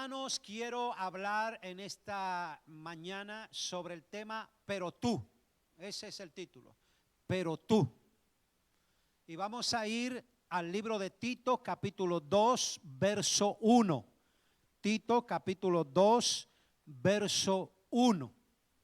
hermanos, quiero hablar en esta mañana sobre el tema pero tú. Ese es el título, pero tú. Y vamos a ir al libro de Tito, capítulo 2, verso 1. Tito, capítulo 2, verso 1.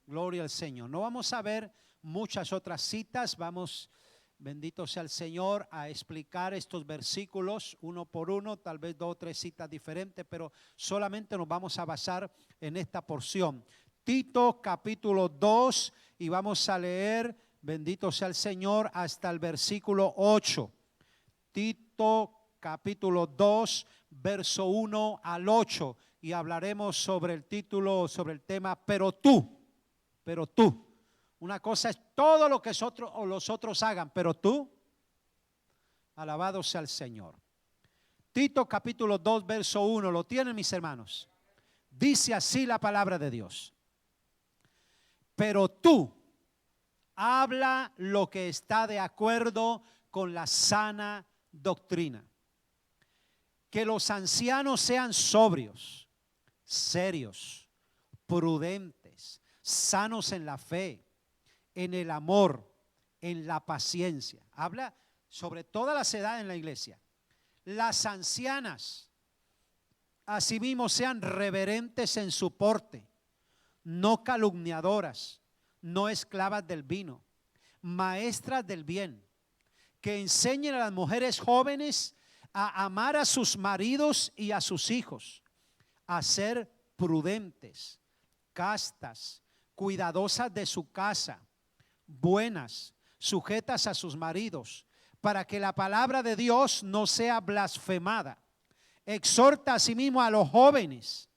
Gloria al Señor. No vamos a ver muchas otras citas, vamos, bendito sea el Señor, a explicar estos versículos uno por uno, tal vez 2 o 3 citas diferentes, pero solamente nos vamos a basar en esta porción. Tito capítulo 2 y vamos a leer, bendito sea el Señor, hasta el versículo 8. Tito capítulo 2, verso 1 al 8, y hablaremos sobre el título, sobre el tema, pero tú. Una cosa es todo lo que los otros hagan, pero tú, alabado sea el Señor. Tito capítulo 2, verso 1, ¿lo tienen mis hermanos? Dice así la palabra de Dios. Pero tú, habla lo que está de acuerdo con la sana doctrina. Que los ancianos sean sobrios, serios, prudentes, sanos en la fe, en el amor, en la paciencia. Habla sobre todas las edades en la iglesia. Las ancianas, asimismo, sean reverentes en su porte, no calumniadoras, no esclavas del vino, maestras del bien, que enseñen a las mujeres jóvenes a amar a sus maridos y a sus hijos, a ser prudentes, castas, cuidadosas de su casa, buenas, sujetas a sus maridos, para que la palabra de Dios no sea blasfemada. Exhorta asimismo a los jóvenes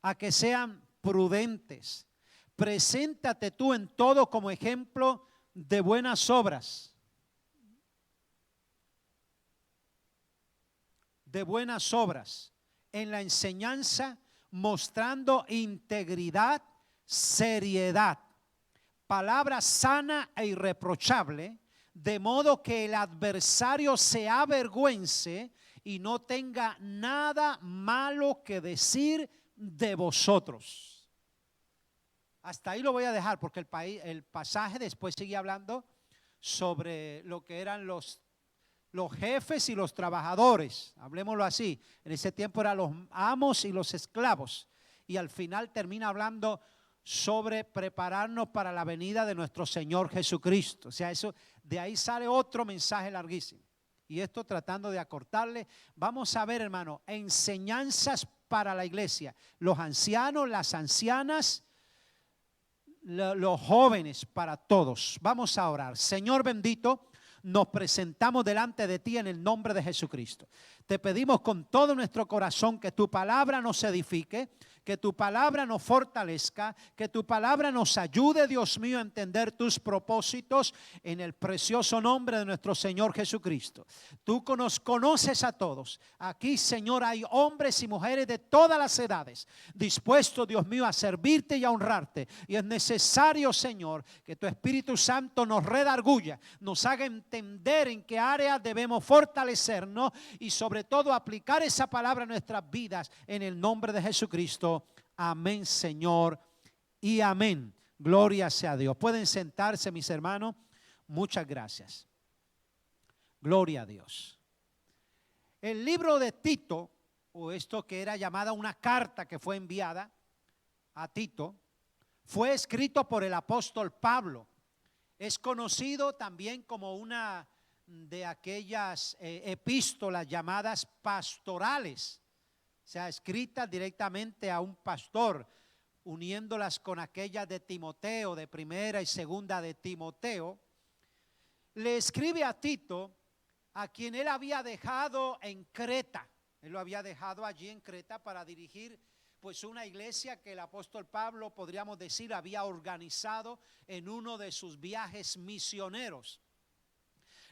a que sean prudentes. Preséntate tú en todo como ejemplo de buenas obras. De buenas obras en la enseñanza, mostrando integridad, seriedad, palabra sana e irreprochable, de modo que el adversario se avergüence y no tenga nada malo que decir de vosotros. Hasta ahí lo voy a dejar porque el pasaje después sigue hablando sobre lo que eran los jefes y los trabajadores, hablemoslo así. En ese tiempo eran los amos y los esclavos, y al final termina hablando sobre prepararnos para la venida de nuestro Señor Jesucristo. O sea, eso, de ahí sale otro mensaje larguísimo, y esto tratando de acortarle. Vamos a ver, hermano, enseñanzas para la iglesia, los ancianos, las ancianas, los jóvenes, para todos. Vamos a orar. Señor bendito, nos presentamos delante de ti en el nombre de Jesucristo. Te pedimos con todo nuestro corazón que tu palabra nos edifique, que tu palabra nos fortalezca, que tu palabra nos ayude, Dios mío, a entender tus propósitos en el precioso nombre de nuestro Señor Jesucristo. Tú nos conoces a todos. Aquí, Señor, hay hombres y mujeres de todas las edades dispuestos, Dios mío, a servirte y a honrarte. Y es necesario, Señor, que tu Espíritu Santo nos redarguya, nos haga entender en qué áreas debemos fortalecernos y sobre todo aplicar esa palabra a nuestras vidas en el nombre de Jesucristo. Amén, Señor, y amén. Gloria sea a Dios. Pueden sentarse, mis hermanos. Muchas gracias. Gloria a Dios. El libro de Tito, o esto que era llamada una carta que fue enviada a Tito, fue escrito por el apóstol Pablo. Es conocido también como una de aquellas epístolas llamadas pastorales, o sea, escritas directamente a un pastor, uniéndolas con aquellas de Timoteo, de primera y segunda de Timoteo. Le escribe a Tito, a quien él había dejado en Creta. Él lo había dejado allí en Creta para dirigir pues una iglesia que el apóstol Pablo, podríamos decir, había organizado en uno de sus viajes misioneros.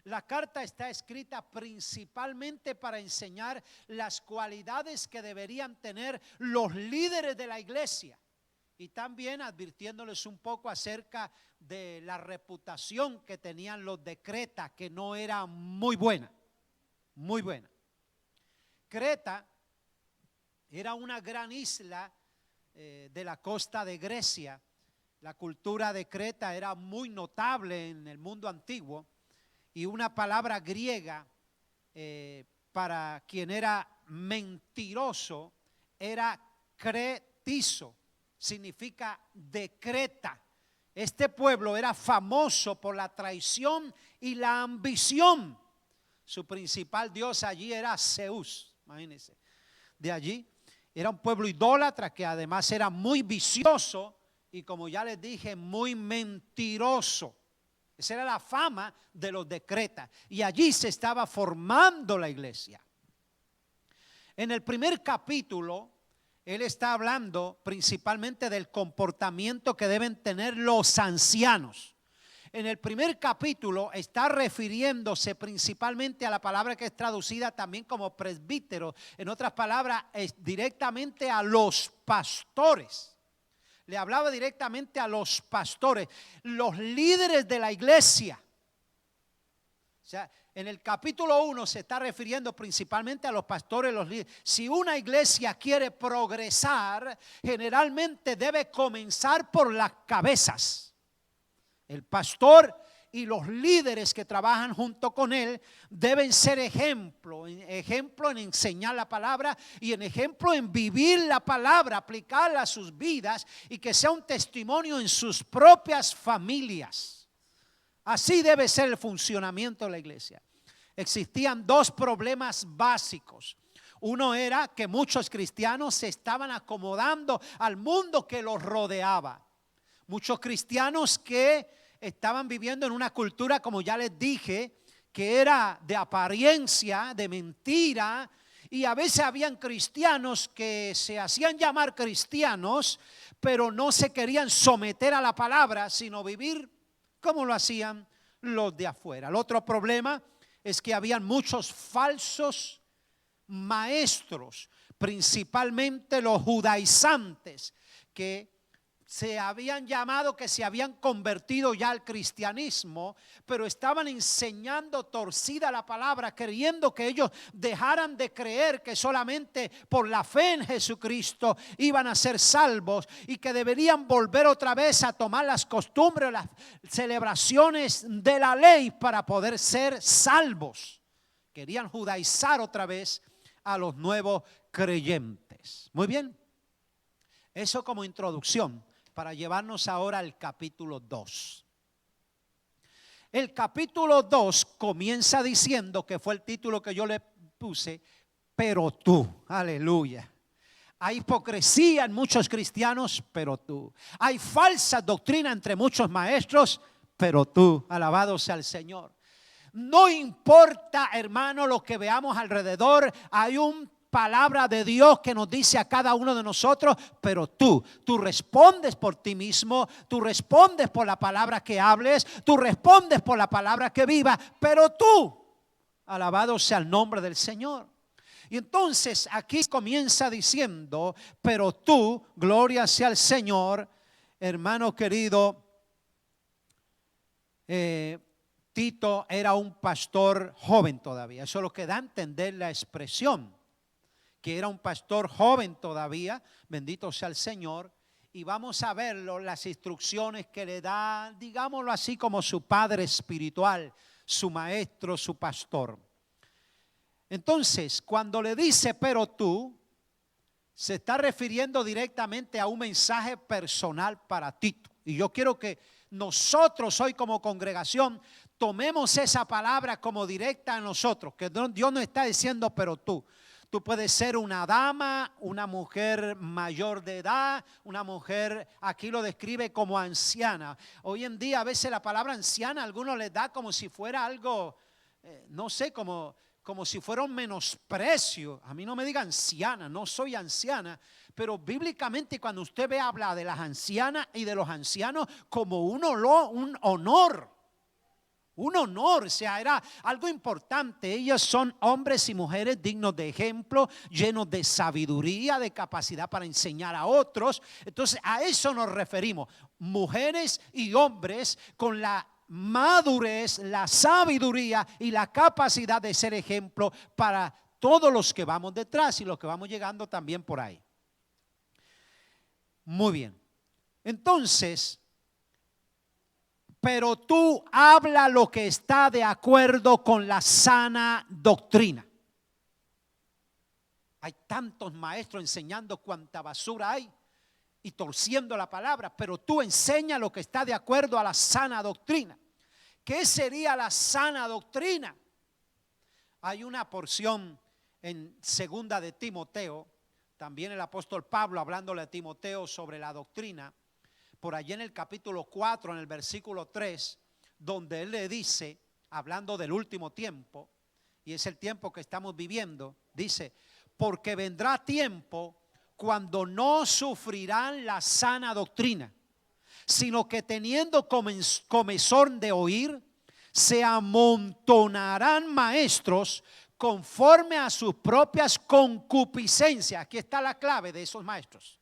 La carta está escrita principalmente para enseñar las cualidades que deberían tener los líderes de la iglesia, y también advirtiéndoles un poco acerca de la reputación que tenían los de Creta, que no era muy buena, muy buena. Creta Era una gran isla de la costa de Grecia. La cultura de Creta era muy notable en el mundo antiguo, y una palabra griega para quien era mentiroso era cretizo, significa de Creta. Este pueblo era famoso por la traición y la ambición. Su principal dios allí era Zeus, imagínense. De allí era un pueblo idólatra que además era muy vicioso y, como ya les dije, muy mentiroso. Esa era la fama de los de Creta, y allí se estaba formando la iglesia. En el primer capítulo, él está hablando principalmente del comportamiento que deben tener los ancianos. En el primer capítulo está refiriéndose principalmente a la palabra que es traducida también como presbítero. En otras palabras, es directamente a los pastores. Le hablaba directamente a los pastores, los líderes de la iglesia. O sea, en el capítulo 1 se está refiriendo principalmente a los pastores, los líderes. Si una iglesia quiere progresar, generalmente debe comenzar por las cabezas. El pastor y los líderes que trabajan junto con él deben ser ejemplo en enseñar la palabra y en ejemplo en vivir la palabra, aplicarla a sus vidas y que sea un testimonio en sus propias familias. Así debe ser el funcionamiento de la iglesia. Existían dos problemas básicos. Uno era que muchos cristianos se estaban acomodando al mundo que los rodeaba. Muchos cristianos que estaban viviendo en una cultura, como ya les dije, que era de apariencia, de mentira, y a veces habían cristianos que se hacían llamar cristianos, pero no se querían someter a la palabra, sino vivir como lo hacían los de afuera. El otro problema es que habían muchos falsos maestros, principalmente los judaizantes, que se habían llamado, que se habían convertido ya al cristianismo, pero estaban enseñando torcida la palabra, queriendo que ellos dejaran de creer que solamente por la fe en Jesucristo iban a ser salvos y que deberían volver otra vez a tomar las costumbres, las celebraciones de la ley para poder ser salvos. Querían judaizar otra vez a los nuevos creyentes. Muy bien, eso como introducción, para llevarnos ahora al capítulo 2. El capítulo 2 comienza diciendo, que fue el título que yo le puse, pero tú, aleluya. Hay hipocresía en muchos cristianos, pero tú. Hay falsa doctrina entre muchos maestros, pero tú, alabado sea el Señor. No importa, hermano, lo que veamos alrededor, hay un palabra de Dios que nos dice a cada uno de nosotros, pero tú respondes por ti mismo, tú respondes por la palabra que hables, tú respondes por la palabra que viva, pero tú, alabado sea el nombre del Señor. Y entonces aquí comienza diciendo, pero tú, gloria sea al Señor, hermano querido. Tito era un pastor joven todavía, eso es lo que da a entender la expresión, que era un pastor joven todavía, bendito sea el Señor. Y vamos a verlo, las instrucciones que le da, digámoslo así, como su padre espiritual, su maestro, su pastor. Entonces, cuando le dice pero tú, se está refiriendo directamente a un mensaje personal para Tito. Y yo quiero que nosotros hoy como congregación tomemos esa palabra como directa a nosotros, que Dios nos está diciendo pero tú. Tú puedes ser una dama, una mujer mayor de edad, una mujer, aquí lo describe como anciana. Hoy en día a veces la palabra anciana a algunos les da como si fuera algo, no sé, como si fuera un menosprecio. A mí no me diga anciana, no soy anciana. Pero bíblicamente cuando usted ve habla de las ancianas y de los ancianos como un honor. Un honor, o sea, era algo importante. Ellos son hombres y mujeres dignos de ejemplo, llenos de sabiduría, de capacidad para enseñar a otros. Entonces a eso nos referimos, mujeres y hombres con la madurez, la sabiduría y la capacidad de ser ejemplo para todos los que vamos detrás y los que vamos llegando también por ahí. Muy bien. Entonces, pero tú habla lo que está de acuerdo con la sana doctrina. Hay tantos maestros enseñando cuánta basura hay y torciendo la palabra, pero tú enseña lo que está de acuerdo a la sana doctrina. ¿Qué sería la sana doctrina? Hay una porción en segunda de Timoteo, también el apóstol Pablo hablándole a Timoteo sobre la doctrina, por allí en el capítulo 4, en el versículo 3, donde él le dice, hablando del último tiempo, y es el tiempo que estamos viviendo, dice, porque vendrá tiempo cuando no sufrirán la sana doctrina, sino que teniendo comezón de oír, se amontonarán maestros conforme a sus propias concupiscencias. Aquí está la clave de esos maestros.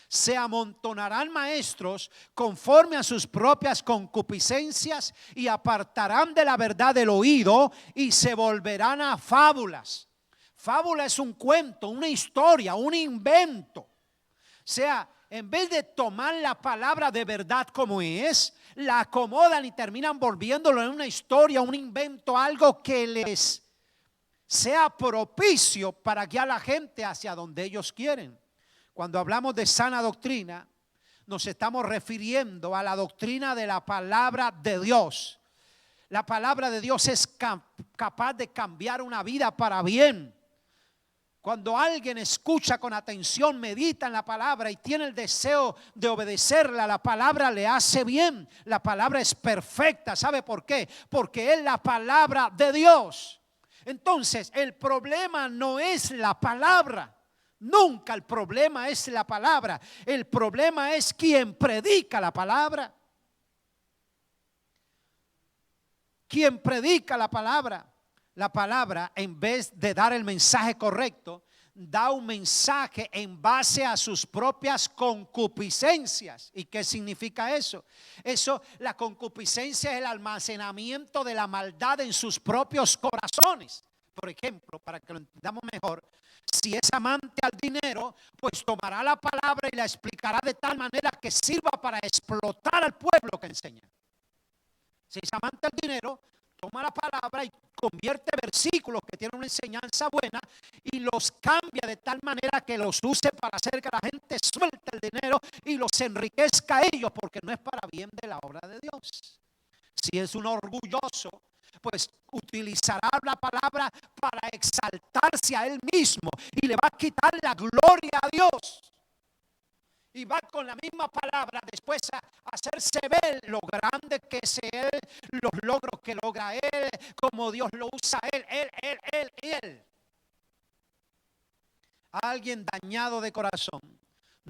Se amontonarán maestros conforme a sus propias concupiscencias y apartarán de la verdad del oído y se volverán a fábulas. Fábula es un cuento, una historia, un invento. O sea, en vez de tomar la palabra de verdad como es, la acomodan y terminan volviéndolo en una historia, un invento, algo que les sea propicio para guiar a la gente hacia donde ellos quieren. Cuando hablamos de sana doctrina, nos estamos refiriendo a la doctrina de la palabra de Dios. La palabra de Dios es capaz de cambiar una vida para bien. Cuando alguien escucha con atención, medita en la palabra y tiene el deseo de obedecerla, la palabra le hace bien. La palabra es perfecta. ¿Sabe por qué? Porque es la palabra de Dios. Entonces, el problema no es la palabra. Nunca el problema es la palabra. El problema es quien predica la palabra. Quien predica la palabra. La palabra, en vez de dar el mensaje correcto, da un mensaje en base a sus propias concupiscencias. ¿Y qué significa eso? Eso, la concupiscencia es el almacenamiento de la maldad en sus propios corazones. Por ejemplo, para que lo entendamos mejor, si es amante al dinero, pues tomará la palabra y la explicará de tal manera que sirva para explotar al pueblo que enseña. Si es amante al dinero, toma la palabra y convierte versículos que tienen una enseñanza buena y los cambia de tal manera que los use para hacer que la gente suelte el dinero y los enriquezca a ellos, porque no es para bien de la obra de Dios. Si es un orgulloso, pues utilizará la palabra para exaltarse a él mismo y le va a quitar la gloria a Dios. Y va con la misma palabra después a hacerse ver lo grande que es él, los logros que logra él, como Dios lo usa él. Alguien dañado de corazón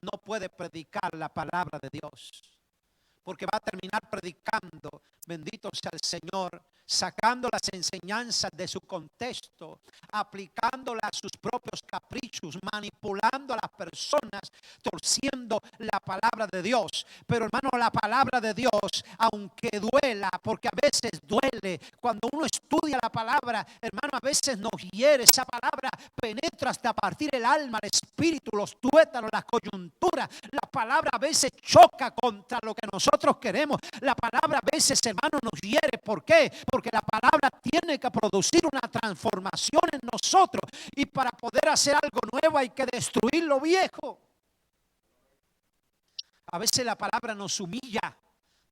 no puede predicar la palabra de Dios, porque va a terminar predicando, bendito sea el Señor, sacando las enseñanzas de su contexto, aplicándolas a sus propios caprichos, manipulando a las personas, torciendo la palabra de Dios. Pero hermano, la palabra de Dios, aunque duela, porque a veces duele, cuando uno estudia la palabra, hermano, a veces nos hiere. Esa palabra penetra hasta partir el alma, el espíritu, los tuétanos, las coyunturas. La palabra a veces choca contra lo que nosotros queremos. La palabra a veces, hermano, nos hiere. ¿Por qué? Porque la palabra tiene que producir una transformación en nosotros, y para poder hacer algo nuevo hay que destruir lo viejo. A veces la palabra nos humilla,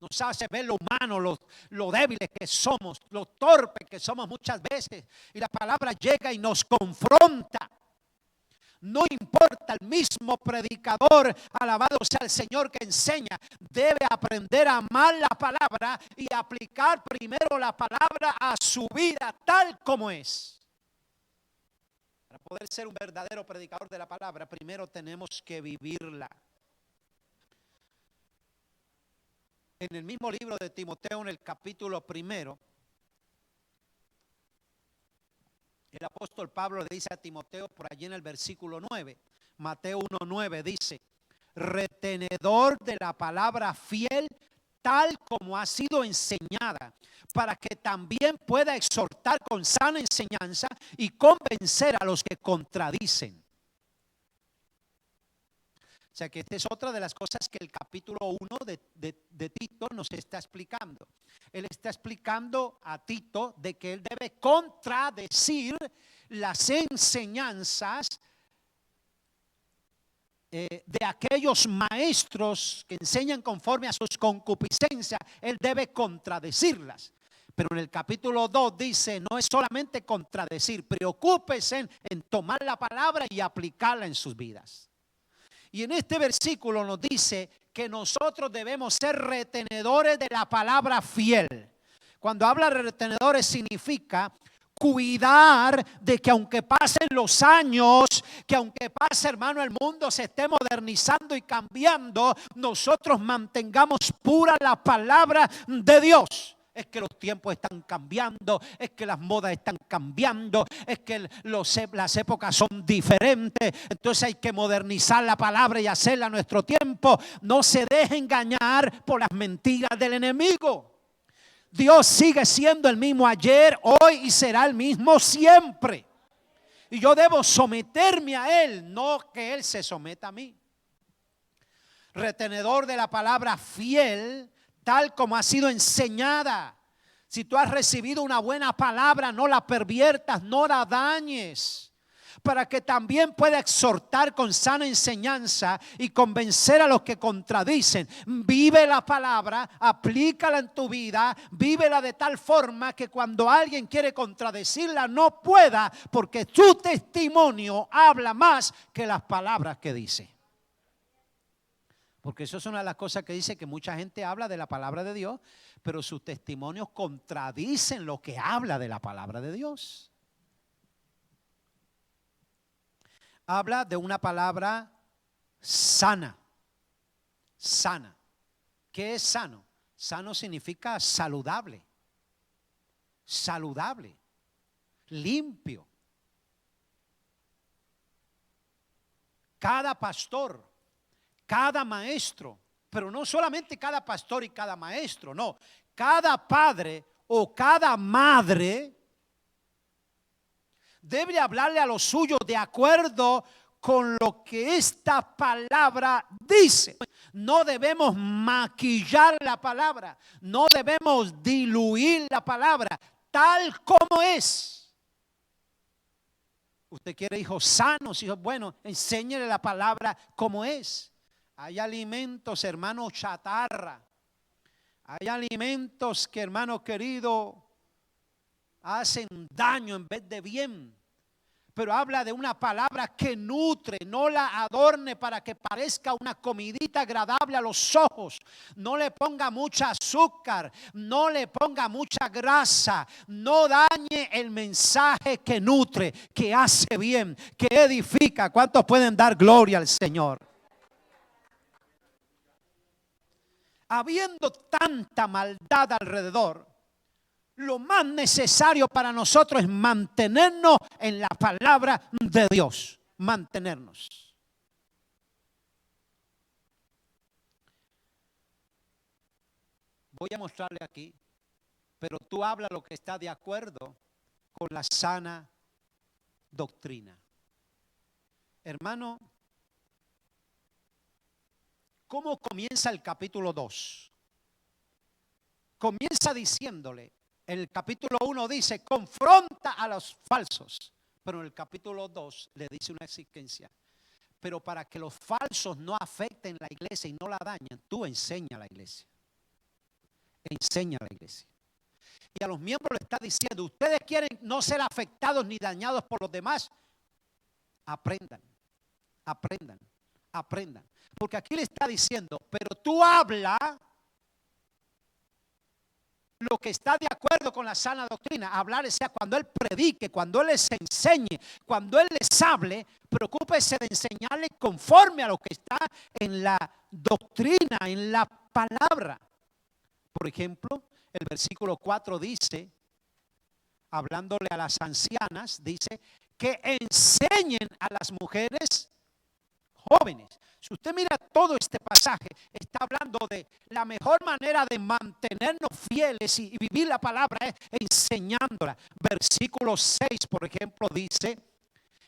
nos hace ver lo humano, lo débiles que somos, lo torpes que somos muchas veces, y la palabra llega y nos confronta. No importa, el mismo predicador, alabado sea el Señor, que enseña, debe aprender a amar la palabra y aplicar primero la palabra a su vida tal como es. Para poder ser un verdadero predicador de la palabra, primero tenemos que vivirla. En el mismo libro de Timoteo, en el capítulo 1, el apóstol Pablo le dice a Timoteo por allí en el versículo 9, Mateo 1:9 dice: retenedor de la palabra fiel, tal como ha sido enseñada, para que también pueda exhortar con sana enseñanza y convencer a los que contradicen. O sea que esta es otra de las cosas que el capítulo 1 de Tito nos está explicando. Él está explicando a Tito de que él debe contradecir las enseñanzas de aquellos maestros que enseñan conforme a sus concupiscencias. Él debe contradecirlas. Pero en el capítulo 2 dice, no es solamente contradecir, preocúpese en tomar la palabra y aplicarla en sus vidas. Y en este versículo nos dice que nosotros debemos ser retenedores de la palabra fiel. Cuando habla de retenedores significa cuidar de que aunque pasen los años, que aunque pase, hermano, el mundo se esté modernizando y cambiando, nosotros mantengamos pura la palabra de Dios. Es que los tiempos están cambiando, es que las modas están cambiando, es que las épocas son diferentes. Entonces hay que modernizar la palabra y hacerla a nuestro tiempo. No se deje engañar por las mentiras del enemigo. Dios sigue siendo el mismo ayer, hoy y será el mismo siempre. Y yo debo someterme a Él, no que Él se someta a mí. Retenedor de la palabra fiel, tal como ha sido enseñada. Si tú has recibido una buena palabra, no la perviertas, no la dañes, para que también pueda exhortar con sana enseñanza y convencer a los que contradicen. Vive la palabra, aplícala en tu vida, vívela de tal forma que cuando alguien quiere contradecirla no pueda, porque tu testimonio habla más que las palabras que dice. Porque eso es una de las cosas que dice, que mucha gente habla de la palabra de Dios, pero sus testimonios contradicen lo que habla de la palabra de Dios. Habla de una palabra sana. Sana. ¿Qué es sano? Sano significa saludable. Saludable. Limpio. Cada pastor, cada maestro, pero no solamente cada pastor y cada maestro, no, cada padre o cada madre debe hablarle a los suyos de acuerdo con lo que esta palabra dice. No debemos maquillar la palabra, no debemos diluir la palabra, tal como es. Usted quiere hijos sanos, hijos buenos, enséñele la palabra como es. Hay alimentos, hermano, chatarra. Hay alimentos que, hermano querido, hacen daño en vez de bien. Pero habla de una palabra que nutre, no la adorne para que parezca una comidita agradable a los ojos. No le ponga mucha azúcar, no le ponga mucha grasa. No dañe el mensaje que nutre, que hace bien, que edifica. ¿Cuántos pueden dar gloria al Señor? Habiendo tanta maldad alrededor, lo más necesario para nosotros es mantenernos en la palabra de Dios. Mantenernos. Voy a mostrarle aquí, pero tú habla lo que está de acuerdo con la sana doctrina. Hermano, ¿cómo comienza el capítulo 2? Comienza diciéndole, el capítulo 1 dice, confronta a los falsos. Pero en el capítulo 2 le dice una exigencia. Pero para que los falsos no afecten la iglesia y no la dañen, tú enseña a la iglesia. Enseña a la iglesia. Y a los miembros le está diciendo, ustedes quieren no ser afectados ni dañados por los demás. Aprendan, aprendan, aprendan. Porque aquí le está diciendo, pero tú habla lo que está de acuerdo con la sana doctrina. Hablar, sea cuando Él predique, cuando Él les enseñe, cuando Él les hable, preocúpese de enseñarle conforme a lo que está en la doctrina, en la palabra. Por ejemplo, el versículo 4 dice, hablándole a las ancianas, dice que enseñen a las mujeres jóvenes. Si usted mira todo este pasaje, está hablando de la mejor manera de mantenernos fieles y vivir la palabra es enseñándola. Versículo 6, por ejemplo, dice: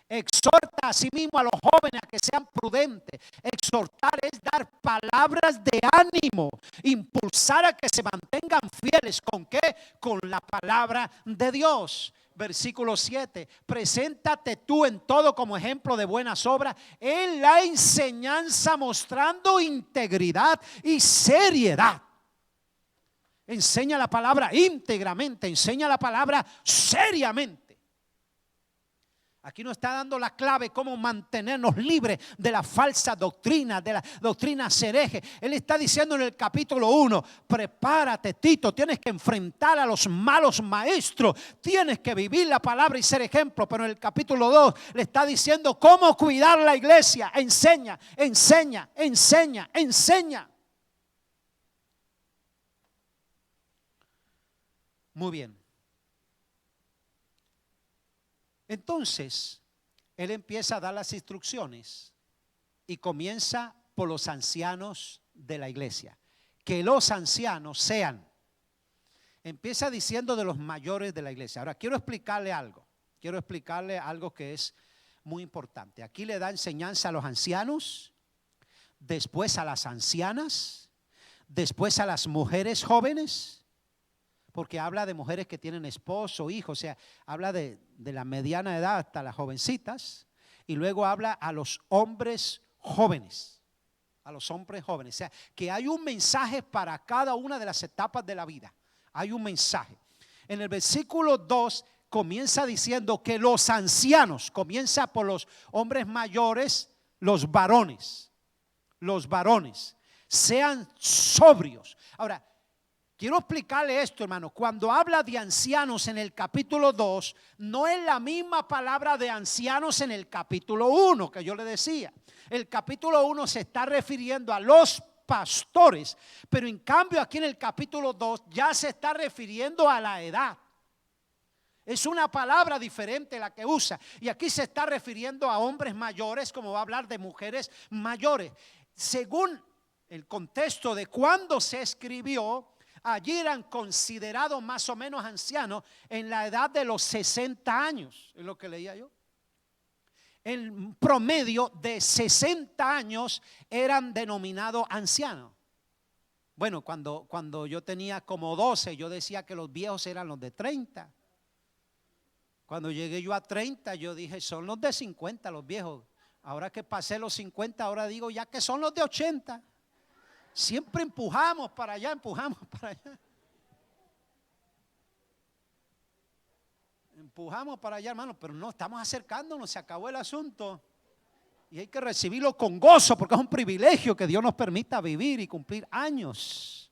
exhorta a sí mismo a los jóvenes a que sean prudentes. Exhortar es dar palabras de ánimo, impulsar a que se mantengan fieles. ¿Con qué? Con la palabra de Dios. Versículo 7, preséntate tú en todo como ejemplo de buenas obras, en la enseñanza mostrando integridad y seriedad. Enseña la palabra íntegramente, enseña la palabra seriamente. Aquí nos está dando la clave cómo mantenernos libres de la falsa doctrina, de la doctrina hereje. Él está diciendo en el capítulo 1, prepárate, Tito, tienes que enfrentar a los malos maestros, tienes que vivir la palabra y ser ejemplo. Pero en el capítulo 2 le está diciendo cómo cuidar la iglesia. Enseña, enseña, enseña, enseña. Muy bien. Entonces, él empieza a dar las instrucciones y comienza por los ancianos de la iglesia. Que los ancianos sean, empieza diciendo de los mayores de la iglesia. Ahora, quiero explicarle algo que es muy importante. Aquí le da enseñanza a los ancianos, después a las ancianas, después a las mujeres jóvenes. Porque habla de mujeres que tienen esposo, hijo, o sea, habla de la mediana edad hasta las jovencitas. Y luego habla a los hombres jóvenes, o sea, que hay un mensaje para cada una de las etapas de la vida. Hay un mensaje. En el versículo 2 comienza diciendo que los ancianos, comienza por los hombres mayores, los varones, sean sobrios. Ahora, quiero explicarle esto, hermano. Cuando habla de ancianos en el capítulo 2, no es la misma palabra de ancianos en el capítulo 1 que yo le decía. El capítulo 1 se está refiriendo a los pastores, pero en cambio aquí en el capítulo 2 ya se está refiriendo a la edad. Es una palabra diferente la que usa. Y aquí se está refiriendo a hombres mayores, como va a hablar de mujeres mayores. Según el contexto de cuando se escribió, allí eran considerados más o menos ancianos en la edad de los 60 años, es lo que leía yo. En promedio de 60 años eran denominados ancianos. Bueno, cuando yo tenía como 12, yo decía que los viejos eran los de 30. Cuando llegué yo a 30, yo dije, son los de 50 los viejos. Ahora que pasé los 50, ahora digo ya que son los de 80. Siempre empujamos para allá, hermano, pero no, estamos acercándonos, se acabó el asunto. Y hay que recibirlo con gozo, porque es un privilegio que Dios nos permita vivir y cumplir años.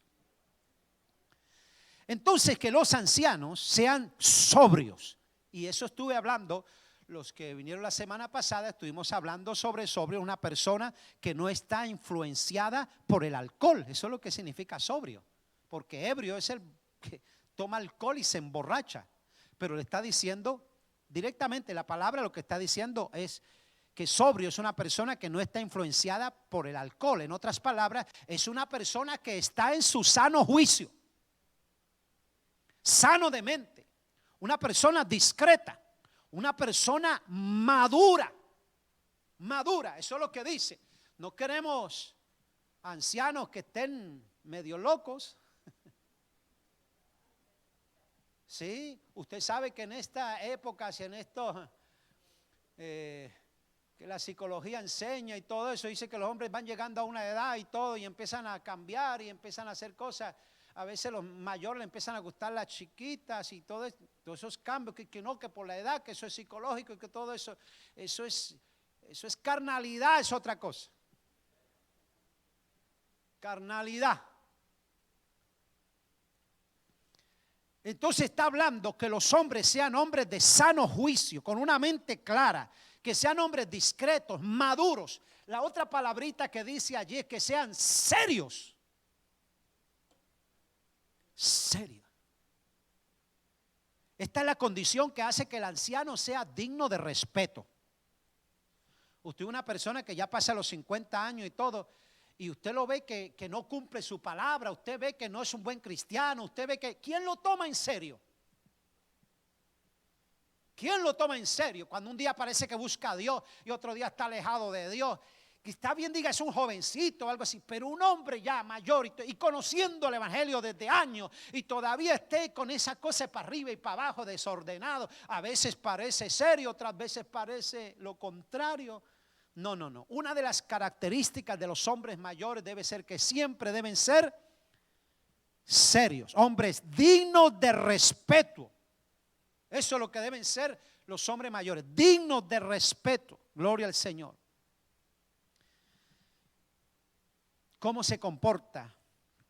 Entonces, que los ancianos sean sobrios. Y eso estuve hablando, los que vinieron la semana pasada, estuvimos hablando sobre una persona que no está influenciada por el alcohol. Eso es lo que significa sobrio, porque ebrio es el que toma alcohol y se emborracha. Pero le está diciendo directamente, la palabra lo que está diciendo es que sobrio es una persona que no está influenciada por el alcohol. En otras palabras, es una persona que está en su sano juicio, sano de mente, una persona discreta, una persona madura, eso es lo que dice. No queremos ancianos que estén medio locos. Sí, usted sabe que en esta época, en esto que la psicología enseña y todo eso, dice que los hombres van llegando a una edad y todo y empiezan a cambiar y empiezan a hacer cosas. A veces los mayores le empiezan a gustar las chiquitas y todos esos cambios, que no, que por la edad, que eso es psicológico y que todo eso es carnalidad, es otra cosa. Carnalidad. Entonces está hablando que los hombres sean hombres de sano juicio, con una mente clara, que sean hombres discretos, maduros. La otra palabrita que dice allí es que sean serios. Serio. Esta es la condición que hace que el anciano sea digno de respeto. Usted es una persona que ya pasa los 50 años y todo, y usted lo ve que no cumple su palabra, usted ve que no es un buen cristiano, usted ve que, ¿quién lo toma en serio? ¿Quién lo toma en serio? Cuando un día parece que busca a Dios y otro día está alejado de Dios. Que está bien, diga, es un jovencito o algo así, pero un hombre ya mayor y conociendo el evangelio desde años y todavía esté con esa cosa para arriba y para abajo, desordenado. A veces parece serio, otras veces parece lo contrario. No. Una de las características de los hombres mayores debe ser que siempre deben ser serios, hombres dignos de respeto. Eso es lo que deben ser los hombres mayores, dignos de respeto. Gloria al Señor. ¿Cómo se comporta?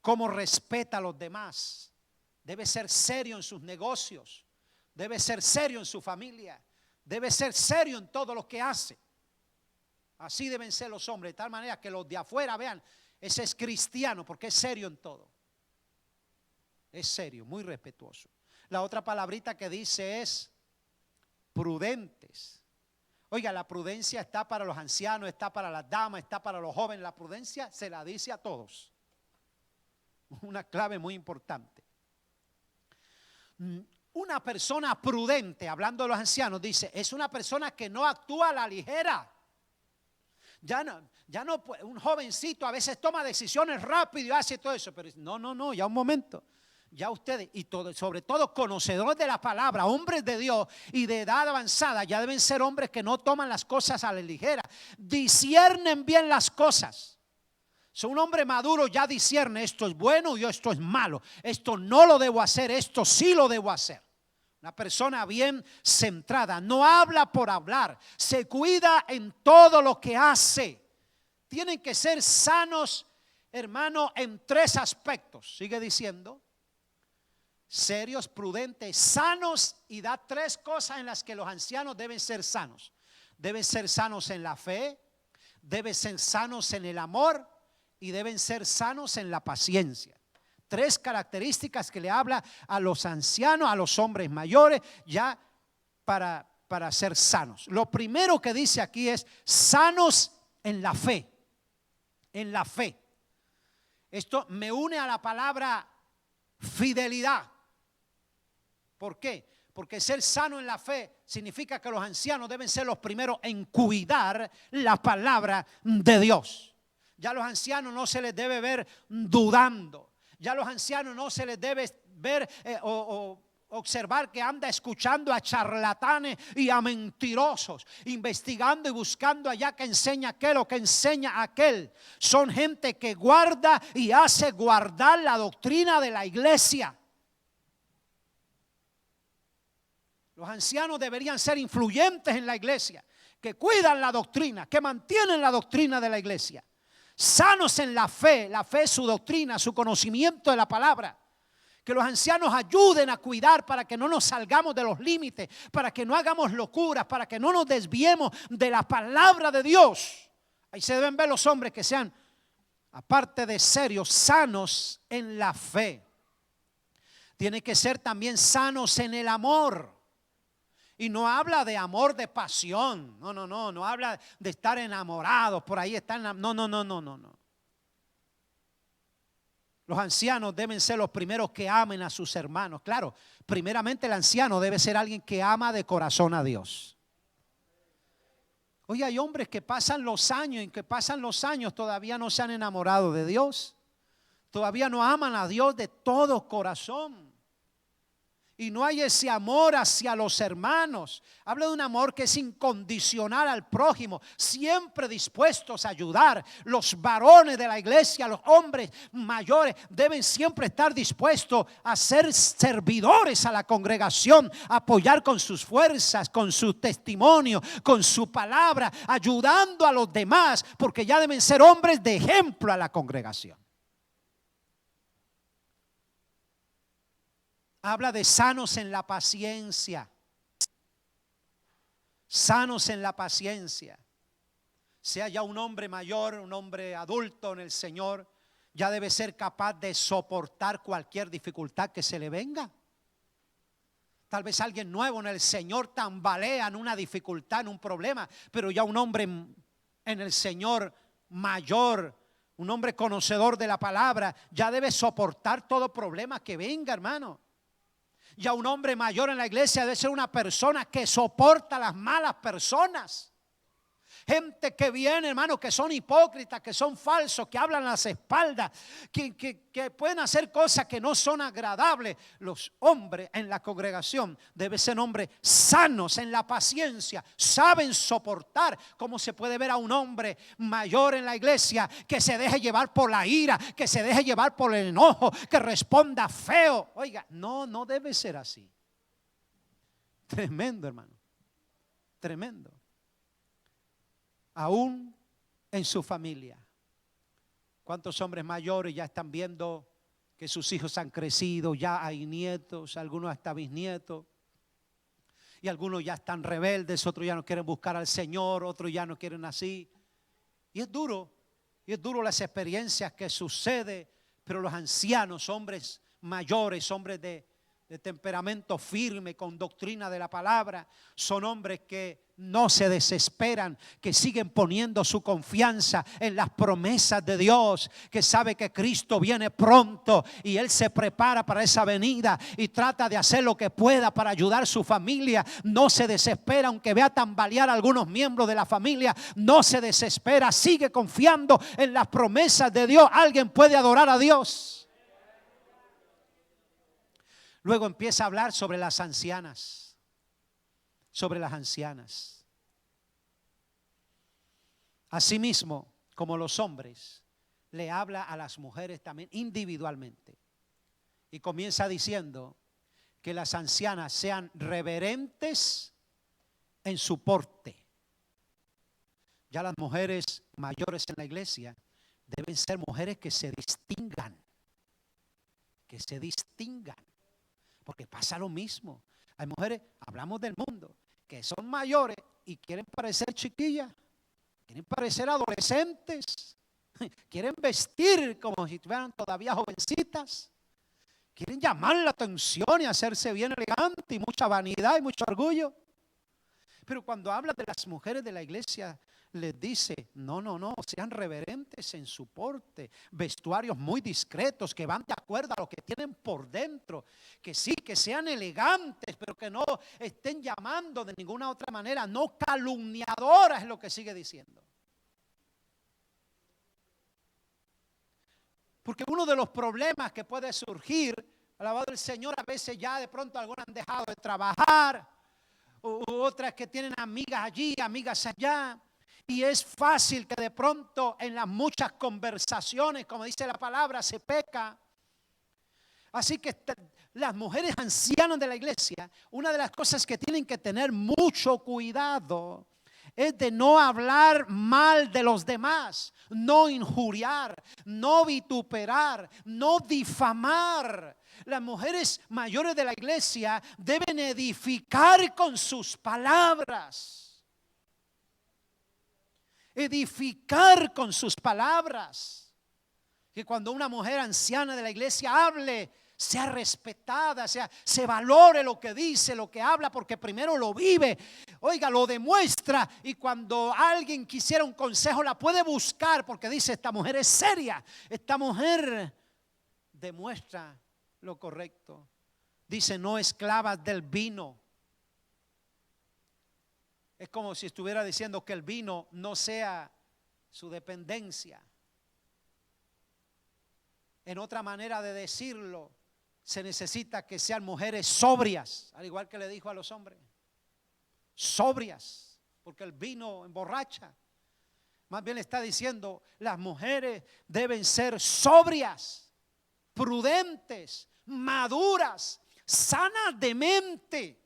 ¿Cómo respeta a los demás? Debe ser serio en sus negocios. Debe ser serio en su familia. Debe ser serio en todo lo que hace. Así deben ser los hombres, de tal manera que los de afuera vean, ese es cristiano porque es serio en todo. Es serio, muy respetuoso. La otra palabrita que dice es prudentes. Oiga, la prudencia está para los ancianos, está para las damas, está para los jóvenes. La prudencia se la dice a todos. Una clave muy importante. Una persona prudente, hablando de los ancianos, dice, es una persona que no actúa a la ligera. Ya no, un jovencito a veces toma decisiones rápido y hace todo eso, pero no, ya un momento. Ya ustedes, y todo, sobre todo conocedores de la palabra, hombres de Dios y de edad avanzada, ya deben ser hombres que no toman las cosas a la ligera, disciernen bien las cosas. Un hombre maduro ya discierne, esto es bueno y esto es malo, esto no lo debo hacer, esto sí lo debo hacer. Una persona bien centrada, no habla por hablar, se cuida en todo lo que hace. Tienen que ser sanos, hermano, en 3 aspectos. Sigue diciendo. Serios, prudentes, sanos, y da 3 cosas en las que los ancianos deben ser sanos. Deben ser sanos en la fe, deben ser sanos en el amor y deben ser sanos en la paciencia. 3 características que le habla a los ancianos, a los hombres mayores, ya para ser sanos. Lo primero que dice aquí es sanos en la fe. En la fe. Esto me une a la palabra fidelidad. ¿Por qué? Porque ser sano en la fe significa que los ancianos deben ser los primeros en cuidar la palabra de Dios. Ya a los ancianos no se les debe ver dudando. Ya a los ancianos no se les debe ver o observar que anda escuchando a charlatanes y a mentirosos, investigando y buscando allá que enseña aquel o que enseña aquel. Son gente que guarda y hace guardar la doctrina de la iglesia. Los ancianos deberían ser influyentes en la iglesia, que cuidan la doctrina, que mantienen la doctrina de la iglesia. Sanos en la fe es su doctrina, su conocimiento de la palabra. Que los ancianos ayuden a cuidar para que no nos salgamos de los límites, para que no hagamos locuras, para que no nos desviemos de la palabra de Dios. Ahí se deben ver los hombres que sean, aparte de serios, sanos en la fe. Tienen que ser también sanos en el amor. Y no habla de amor de pasión. No habla de estar enamorados. Por ahí están. No. Los ancianos deben ser los primeros que amen a sus hermanos. Claro, primeramente el anciano debe ser alguien que ama de corazón a Dios. Oye, hay hombres que pasan los años todavía no se han enamorado de Dios. Todavía no aman a Dios de todo corazón. Y no hay ese amor hacia los hermanos. Habla de un amor que es incondicional al prójimo, siempre dispuestos a ayudar. Los varones de la iglesia, los hombres mayores, deben siempre estar dispuestos a ser servidores a la congregación, a apoyar con sus fuerzas, con su testimonio, con su palabra, ayudando a los demás, porque ya deben ser hombres de ejemplo a la congregación. Habla de sanos en la paciencia. Sanos en la paciencia. Sea ya un hombre mayor, un hombre adulto en el Señor, ya debe ser capaz de soportar cualquier dificultad que se le venga. Tal vez alguien nuevo en el Señor tambalea en una dificultad, en un problema, pero ya un hombre en el Señor mayor, un hombre conocedor de la palabra, ya debe soportar todo problema que venga, hermano. Ya un hombre mayor en la iglesia debe ser una persona que soporta las malas personas. Gente que viene, hermano, que son hipócritas, que son falsos, que hablan a las espaldas, que pueden hacer cosas que no son agradables. Los hombres en la congregación deben ser hombres sanos en la paciencia, saben soportar. Como se puede ver a un hombre mayor en la iglesia que se deje llevar por la ira, que se deje llevar por el enojo, que responda feo? Oiga, no debe ser así. Tremendo, hermano, tremendo. Aún en su familia. ¿Cuántos hombres mayores ya están viendo que sus hijos han crecido? Ya hay nietos, algunos hasta bisnietos. Y algunos ya están rebeldes, otros ya no quieren buscar al Señor, otros ya no quieren así. Y es duro las experiencias que sucede, pero los ancianos, hombres mayores, hombres de temperamento firme, con doctrina de la palabra, son hombres que no se desesperan, que siguen poniendo su confianza en las promesas de Dios, que sabe que Cristo viene pronto y Él se prepara para esa venida y trata de hacer lo que pueda para ayudar a su familia. No se desespera aunque vea tambalear a algunos miembros de la familia, no se desespera, sigue confiando en las promesas de Dios. Alguien puede adorar a Dios. Luego empieza a hablar sobre las ancianas. Sobre las ancianas. Asimismo, como los hombres, le habla a las mujeres también individualmente. Y comienza diciendo que las ancianas sean reverentes en su porte. Ya las mujeres mayores en la iglesia deben ser mujeres que se distingan. Que se distingan. Porque pasa lo mismo. Hay mujeres, hablamos del mundo, que son mayores y quieren parecer chiquillas, quieren parecer adolescentes, quieren vestir como si estuvieran todavía jovencitas, quieren llamar la atención y hacerse bien elegante y mucha vanidad y mucho orgullo. Pero cuando habla de las mujeres de la iglesia, les dice, no, sean reverentes en su porte, vestuarios muy discretos que van de acuerdo a lo que tienen por dentro, que sí, que sean elegantes, pero que no estén llamando de ninguna otra manera, no calumniadoras, es lo que sigue diciendo. Porque uno de los problemas que puede surgir, alabado el Señor, a veces ya de pronto algunas han dejado de trabajar, u otras que tienen amigas allí, amigas allá. Y es fácil que de pronto en las muchas conversaciones, como dice la palabra, se peca. Así que las mujeres ancianas de la iglesia, una de las cosas que tienen que tener mucho cuidado es de no hablar mal de los demás, no injuriar, no vituperar, no difamar. Las mujeres mayores de la iglesia deben edificar con sus palabras. Edificar con sus palabras. Que cuando una mujer anciana de la iglesia hable, sea respetada, se valore lo que dice, lo que habla, porque primero lo vive, oiga, lo demuestra. Y cuando alguien quisiera un consejo, la puede buscar, porque dice, esta mujer es seria, esta mujer demuestra lo correcto. Dice, no esclavas del vino. Es como si estuviera diciendo que el vino no sea su dependencia. En otra manera de decirlo, se necesita que sean mujeres sobrias, al igual que le dijo a los hombres. Sobrias, porque el vino emborracha. Más bien le está diciendo, las mujeres deben ser sobrias, prudentes, maduras, sanas de mente.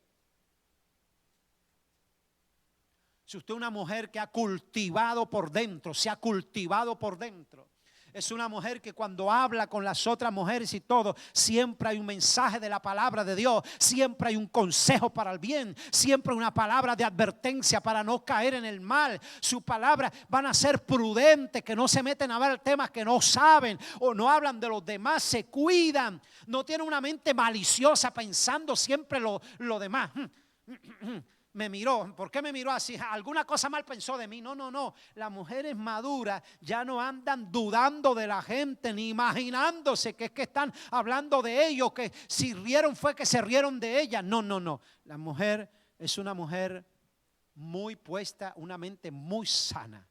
Si usted es una mujer que ha cultivado por dentro, se ha cultivado por dentro, es una mujer que cuando habla con las otras mujeres y todo, siempre hay un mensaje de la palabra de Dios, siempre hay un consejo para el bien, siempre hay una palabra de advertencia para no caer en el mal. Su palabra van a ser prudentes, que no se meten a ver temas que no saben o no hablan de los demás, se cuidan, no tienen una mente maliciosa pensando siempre lo demás. me miró. ¿Por qué me miró así? Alguna cosa mal pensó de mí. No, no, no. Las mujeres maduras ya no andan dudando de la gente, ni imaginándose que es que están hablando de ellos, que si rieron fue que se rieron de ella. No, no, no. La mujer es una mujer muy puesta, una mente muy sana.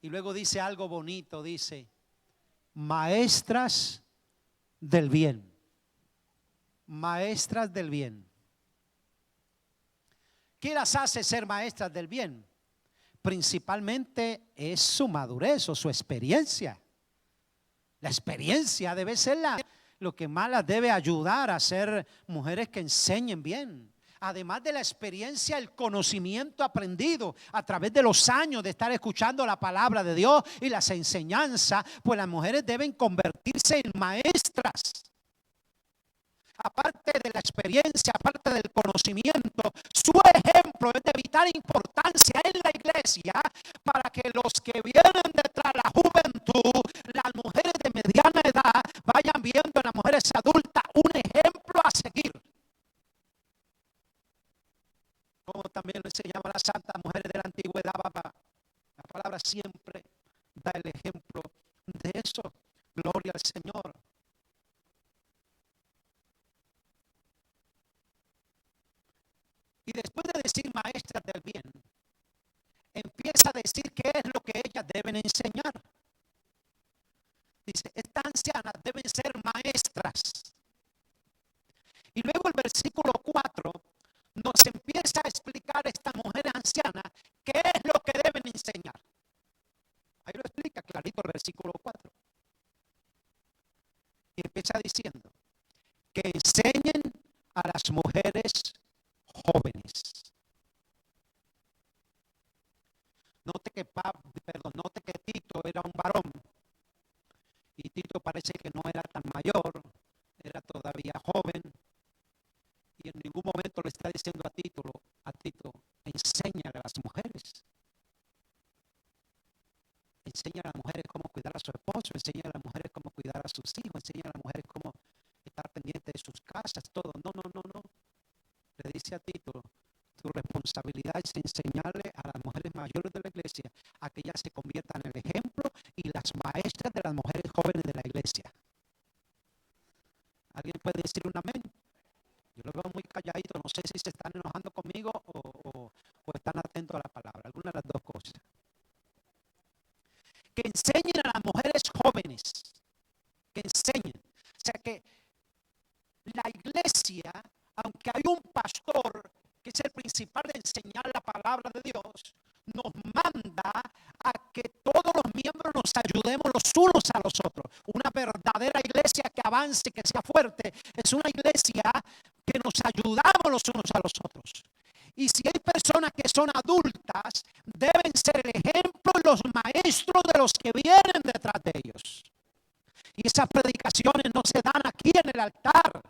Y luego dice algo bonito, dice, maestras del bien. Maestras del bien. ¿Qué las hace ser maestras del bien? Principalmente es su madurez o su experiencia. La experiencia debe ser lo que más las debe ayudar a ser mujeres que enseñen bien. Además de la experiencia, el conocimiento aprendido a través de los años de estar escuchando la palabra de Dios y las enseñanzas, pues las mujeres deben convertirse en maestras. Aparte de la experiencia, aparte del conocimiento, su ejemplo es de vital importancia en la iglesia para que los que vienen detrás de la juventud, las mujeres de mediana edad, vayan viendo en las mujeres adultas un ejemplo a seguir. Como también lo enseñaba la Santa Mujeres de la Antigüedad, la palabra siempre da el ejemplo de eso. Gloria al Señor. Y después de decir maestras del bien, empieza a decir qué es lo que ellas deben enseñar. Dice, estas ancianas deben ser maestras. Y luego el versículo 4 nos empieza a explicar a estas mujeres ancianas qué es lo que deben enseñar. Ahí lo explica clarito el versículo 4. Y empieza diciendo que enseñen a las mujeres jóvenes. Note que Tito era un varón y Tito parece que no era tan mayor, era todavía joven, y en ningún momento le está diciendo a Tito, enséñale a las mujeres. Enseña a las mujeres cómo cuidar a su esposo, enseña a las mujeres cómo cuidar a sus hijos, enseña a las mujeres cómo estar pendiente de sus casas, todo. No. Le dice a Tito, tu responsabilidad es enseñarle a las mujeres mayores de la iglesia a que ellas se conviertan en el ejemplo y las maestras de las mujeres jóvenes de la iglesia. ¿Alguien puede decir un amén? Yo lo veo muy calladito, no sé si se están enojando conmigo o están atentos a la palabra, alguna de las dos cosas. Que enseñen a las mujeres jóvenes, que enseñen. O sea que la iglesia, aunque hay un pastor que es el principal de enseñar la palabra de Dios, nos manda a que todos los miembros nos ayudemos los unos a los otros. Una verdadera iglesia que avance, que sea fuerte, es una iglesia que nos ayudamos los unos a los otros. Y si hay personas que son adultas, deben ser el ejemplo y los maestros de los que vienen detrás de ellos. Y esas predicaciones no se dan aquí en el altar.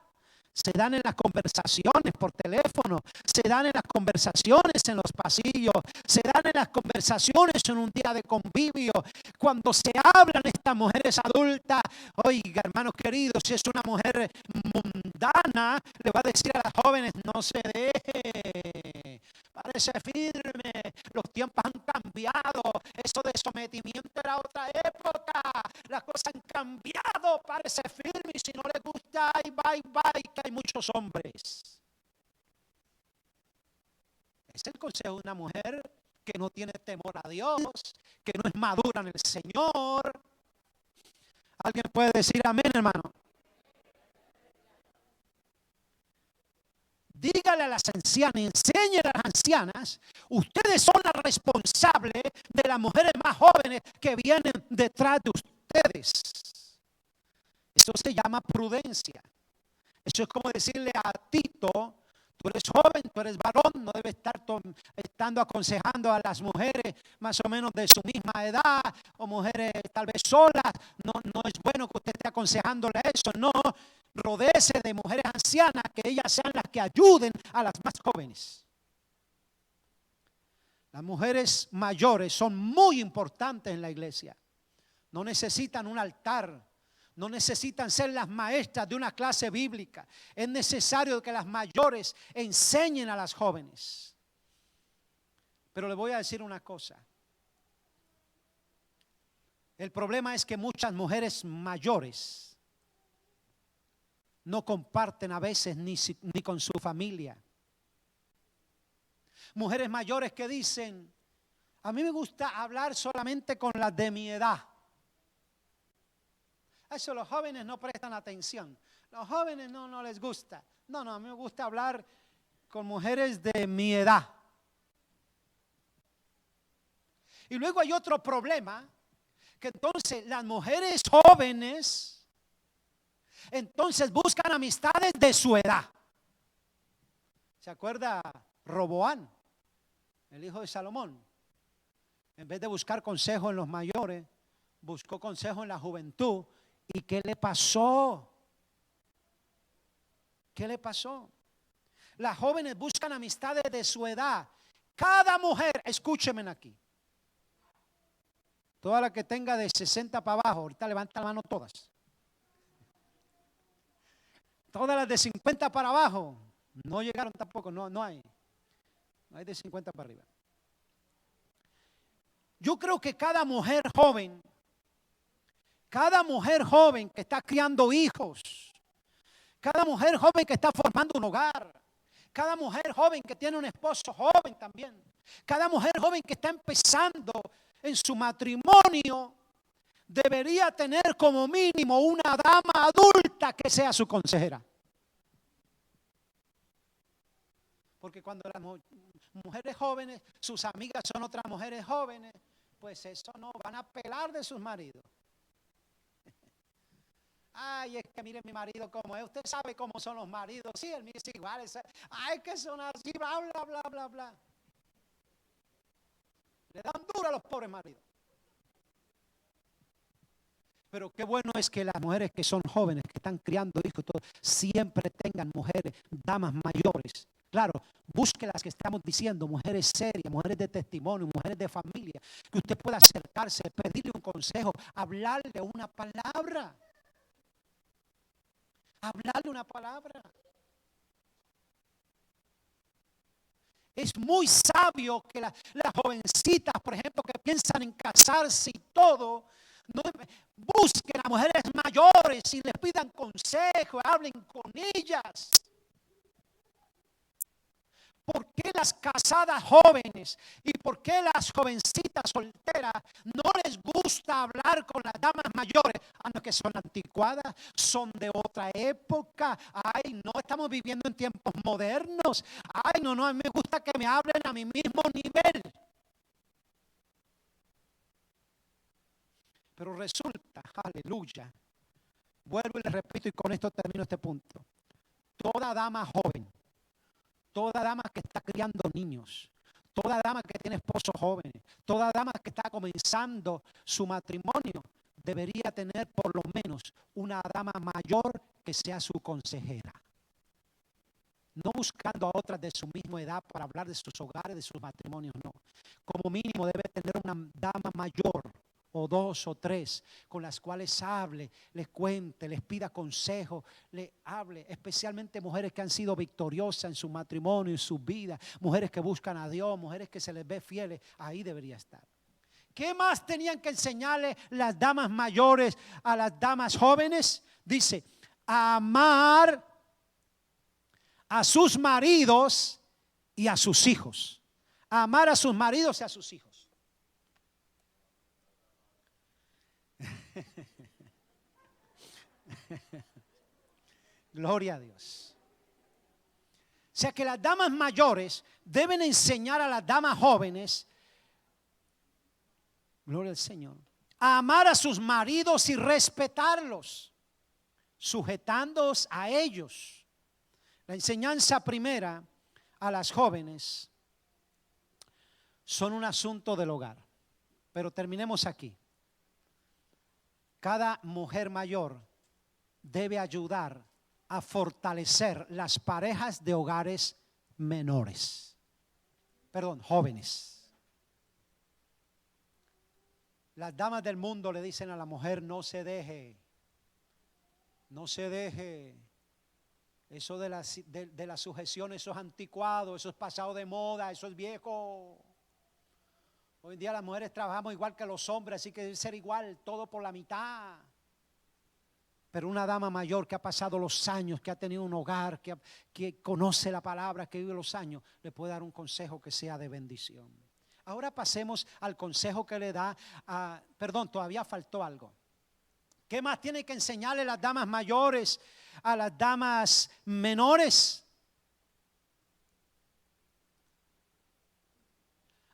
Se dan en las conversaciones por teléfono, se dan en las conversaciones en los pasillos, se dan en las conversaciones en un día de convivio. Cuando se hablan estas mujeres adultas, oiga, hermanos queridos, si es una mujer mundana, le va a decir a las jóvenes, no se deje, parece firme, los tiempos han cambiado, eso de sometimiento era otra época, las cosas han cambiado, parece firme y si no le gusta, bye, que hay muchos hombres. Es el consejo de una mujer que no tiene temor a Dios, que no es madura en el Señor. ¿Alguien puede decir amén, hermano? Dígale a las ancianas, enséñale a las ancianas, ustedes son las responsables de las mujeres más jóvenes que vienen detrás de ustedes. Eso se llama prudencia. Eso es como decirle a Tito, tú eres joven, tú eres varón, no debes estar estando aconsejando a las mujeres más o menos de su misma edad o mujeres tal vez solas. No es bueno que usted esté aconsejándole eso. No, rodéese de mujeres ancianas, que ellas sean las que ayuden a las más jóvenes. Las mujeres mayores son muy importantes en la iglesia. No necesitan un altar. No necesitan ser las maestras de una clase bíblica. Es necesario que las mayores enseñen a las jóvenes. Pero le voy a decir una cosa. El problema es que muchas mujeres mayores no comparten a veces ni con su familia. Mujeres mayores que dicen: a mí me gusta hablar solamente con las de mi edad. A eso los jóvenes no prestan atención. Los jóvenes no les gusta. No, a mí me gusta hablar con mujeres de mi edad. Y luego hay otro problema, que entonces las mujeres jóvenes entonces buscan amistades de su edad. ¿Se acuerda Roboán, el hijo de Salomón? En vez de buscar consejo en los mayores, buscó consejo en la juventud. ¿Y qué le pasó? ¿Qué le pasó? Las jóvenes buscan amistades de su edad. Cada mujer, escúchenme aquí. Toda la que tenga de 60 para abajo, ahorita levanta la mano todas. Todas las de 50 para abajo, no llegaron tampoco, no hay. No hay de 50 para arriba. Yo creo que cada mujer joven que está criando hijos, cada mujer joven que está formando un hogar, cada mujer joven que tiene un esposo joven también, cada mujer joven que está empezando en su matrimonio, debería tener como mínimo una dama adulta que sea su consejera. Porque cuando las mujeres jóvenes, sus amigas son otras mujeres jóvenes, pues eso no, van a pelar de sus maridos. Ay, es que mire mi marido como es. Usted sabe cómo son los maridos. Sí, el mío es igual. Ay, que son así, bla, bla, bla, bla, bla. Le dan duro a los pobres maridos. Pero qué bueno es que las mujeres que son jóvenes, que están criando hijos, todo, siempre tengan mujeres, damas mayores. Claro, busque las que estamos diciendo, mujeres serias, mujeres de testimonio, mujeres de familia, que usted pueda acercarse, pedirle un consejo, hablarle una palabra. Hablarle una palabra. Es muy sabio que las jovencitas, por ejemplo, que piensan en casarse y todo, no busquen a mujeres mayores y les pidan consejo, hablen con ellas. ¿Por qué las casadas jóvenes y por qué las jovencitas solteras no les gusta hablar con las damas mayores? Ah, no, que son anticuadas, son de otra época. Ay, no, estamos viviendo en tiempos modernos. Ay, no, a mí me gusta que me hablen a mi mismo nivel. Pero resulta, aleluya, vuelvo y les repito y con esto termino este punto. Toda dama joven, toda dama que está criando niños, toda dama que tiene esposos jóvenes, toda dama que está comenzando su matrimonio, debería tener por lo menos una dama mayor que sea su consejera. No buscando a otras de su misma edad para hablar de sus hogares, de sus matrimonios, no. Como mínimo debe tener una dama mayor, o dos o tres, con las cuales hable, les cuente, les pida consejo, le hable, especialmente mujeres que han sido victoriosas en su matrimonio, en su vida, mujeres que buscan a Dios, mujeres que se les ve fieles, ahí debería estar. ¿Qué más tenían que enseñarle las damas mayores a las damas jóvenes? Dice, amar a sus maridos y a sus hijos. Amar a sus maridos y a sus hijos. Gloria a Dios. O sea que las damas mayores deben enseñar a las damas jóvenes, gloria al Señor, a amar a sus maridos y respetarlos, sujetándoos a ellos. La enseñanza primera a las jóvenes son un asunto del hogar. Pero terminemos aquí. Cada mujer mayor debe ayudar a fortalecer las parejas de hogares jóvenes. Las damas del mundo le dicen a la mujer: no se deje, No se deje eso de la sujeción, eso es anticuado, eso es pasado de moda, eso es viejo. Hoy en día las mujeres trabajamos igual que los hombres, así que debe ser igual, todo por la mitad. Pero una dama mayor que ha pasado los años, que ha tenido un hogar, que conoce la palabra, que vive los años, le puede dar un consejo que sea de bendición. Ahora pasemos al consejo que le da perdón, todavía faltó algo. ¿Qué más tiene que enseñarle las damas mayores a las damas menores?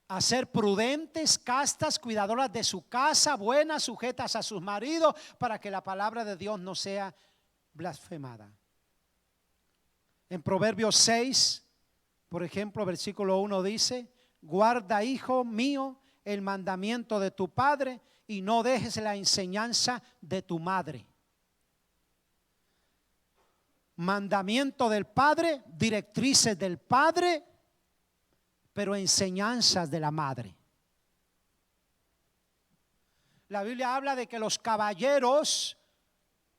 A ser prudentes, castas, cuidadoras de su casa, buenas, sujetas a sus maridos, para que la palabra de Dios no sea blasfemada. En Proverbios 6, por ejemplo, versículo 1 dice: guarda, hijo mío, el mandamiento de tu padre y no dejes la enseñanza de tu madre. Mandamiento del padre, directrices del padre, pero enseñanzas de la madre. La Biblia habla de que los caballeros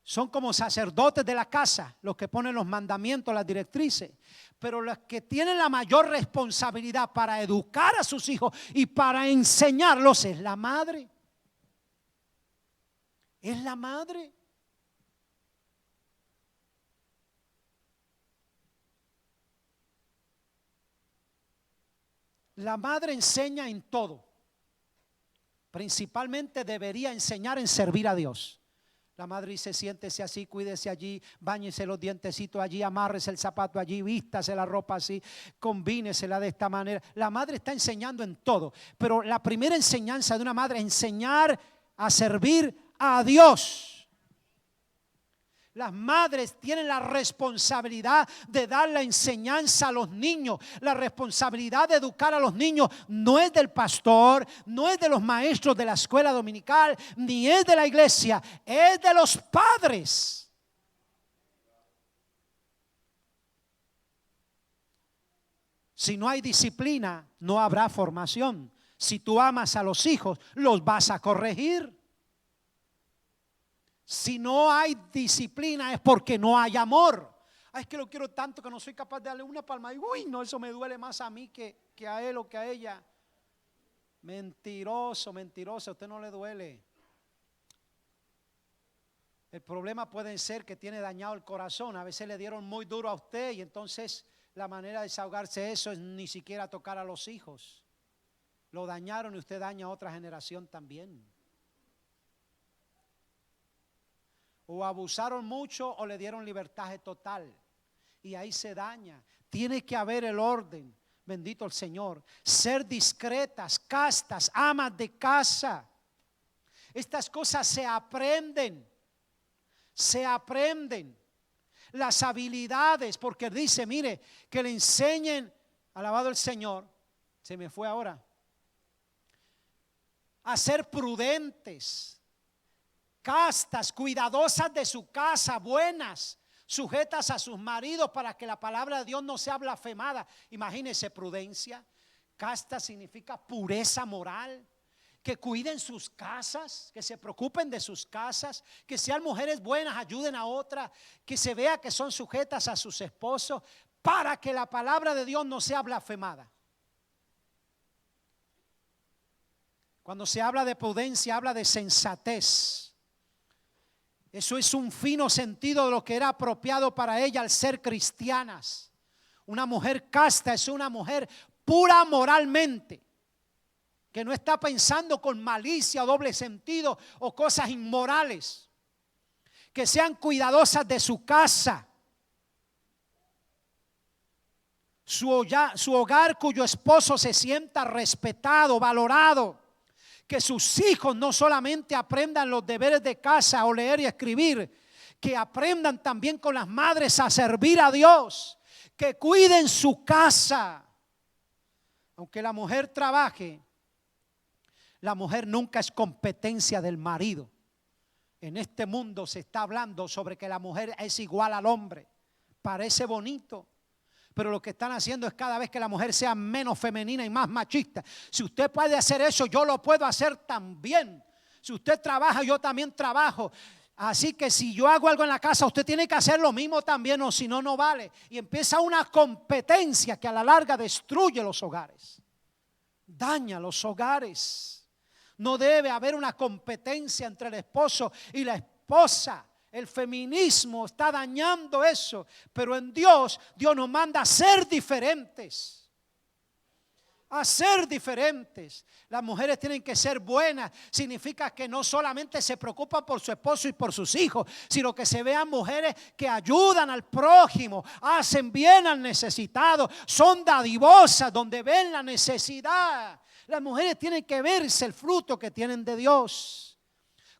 son como sacerdotes de la casa, los que ponen los mandamientos, las directrices, pero los que tienen la mayor responsabilidad para educar a sus hijos y para enseñarlos es la madre. Es la madre. La madre enseña en todo. Principalmente debería enseñar en servir a Dios. La madre dice: siéntese así, cuídese allí, báñese los dientecitos allí, amárrese el zapato allí, vístase la ropa así, combínesela de esta manera. La madre está enseñando en todo, pero la primera enseñanza de una madre es enseñar a servir a Dios. Las madres tienen la responsabilidad de dar la enseñanza a los niños. La responsabilidad de educar a los niños no es del pastor, no es de los maestros de la escuela dominical, ni es de la iglesia, es de los padres. Si no hay disciplina, no habrá formación. Si tú amas a los hijos, los vas a corregir. Si no hay disciplina es porque no hay amor. Ay, es que lo quiero tanto que no soy capaz de darle una palma. Y uy, no, eso me duele más a mí que a él o que a ella. Mentiroso, mentirosa, a usted no le duele. El problema puede ser que tiene dañado el corazón. A veces le dieron muy duro a usted y entonces la manera de desahogarse de eso es ni siquiera tocar a los hijos. Lo dañaron y usted daña a otra generación también. O abusaron mucho o le dieron libertad total. Y ahí se daña. Tiene que haber el orden. Bendito el Señor. Ser discretas, castas, amas de casa. Estas cosas se aprenden. Se aprenden. Las habilidades, porque dice, mire, que le enseñen, alabado el Señor, se me fue ahora, a ser prudentes, castas, cuidadosas de su casa, buenas, sujetas a sus maridos para que la palabra de Dios no sea blasfemada. Imagínense, prudencia. Casta significa pureza moral. Que cuiden sus casas, que se preocupen de sus casas, que sean mujeres buenas, ayuden a otras, que se vea que son sujetas a sus esposos para que la palabra de Dios no sea blasfemada. Cuando se habla de prudencia, habla de sensatez. Eso es un fino sentido de lo que era apropiado para ella al ser cristianas. Una mujer casta es una mujer pura moralmente, que no está pensando con malicia o doble sentido o cosas inmorales. Que sean cuidadosas de su casa, su hogar cuyo esposo se sienta respetado, valorado. Que sus hijos no solamente aprendan los deberes de casa o leer y escribir, que aprendan también con las madres a servir a Dios, que cuiden su casa. Aunque la mujer trabaje, la mujer nunca es competencia del marido. En este mundo se está hablando sobre que la mujer es igual al hombre. Parece bonito, pero lo que están haciendo es cada vez que la mujer sea menos femenina y más machista. Si usted puede hacer eso, yo lo puedo hacer también. Si usted trabaja, yo también trabajo. Así que si yo hago algo en la casa, usted tiene que hacer lo mismo también, o si no, no vale. Y empieza una competencia que a la larga destruye los hogares, daña los hogares. No debe haber una competencia entre el esposo y la esposa. El feminismo está dañando eso. Pero en Dios, Dios nos manda a ser diferentes. A ser diferentes. Las mujeres tienen que ser buenas. Significa que no solamente se preocupan por su esposo y por sus hijos, sino que se vean mujeres que ayudan al prójimo, hacen bien al necesitado, son dadivosas donde ven la necesidad. Las mujeres tienen que verse el fruto que tienen de Dios.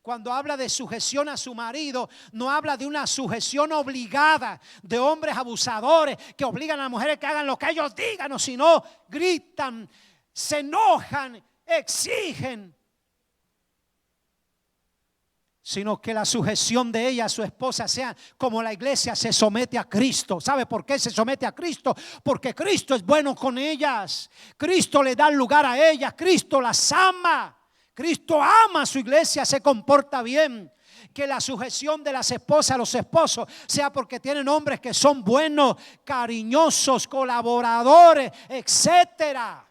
Cuando habla de sujeción a su marido, no habla de una sujeción obligada de hombres abusadores que obligan a las mujeres que hagan lo que ellos digan, o si no, gritan, se enojan, exigen. Sino que la sujeción de ella a su esposa sea como la iglesia se somete a Cristo. ¿Sabe por qué se somete a Cristo? Porque Cristo es bueno con ellas. Cristo le da lugar a ellas. Cristo las ama. Cristo ama a su iglesia, se comporta bien. Que la sujeción de las esposas a los esposos sea porque tienen hombres que son buenos, cariñosos, colaboradores, etcétera.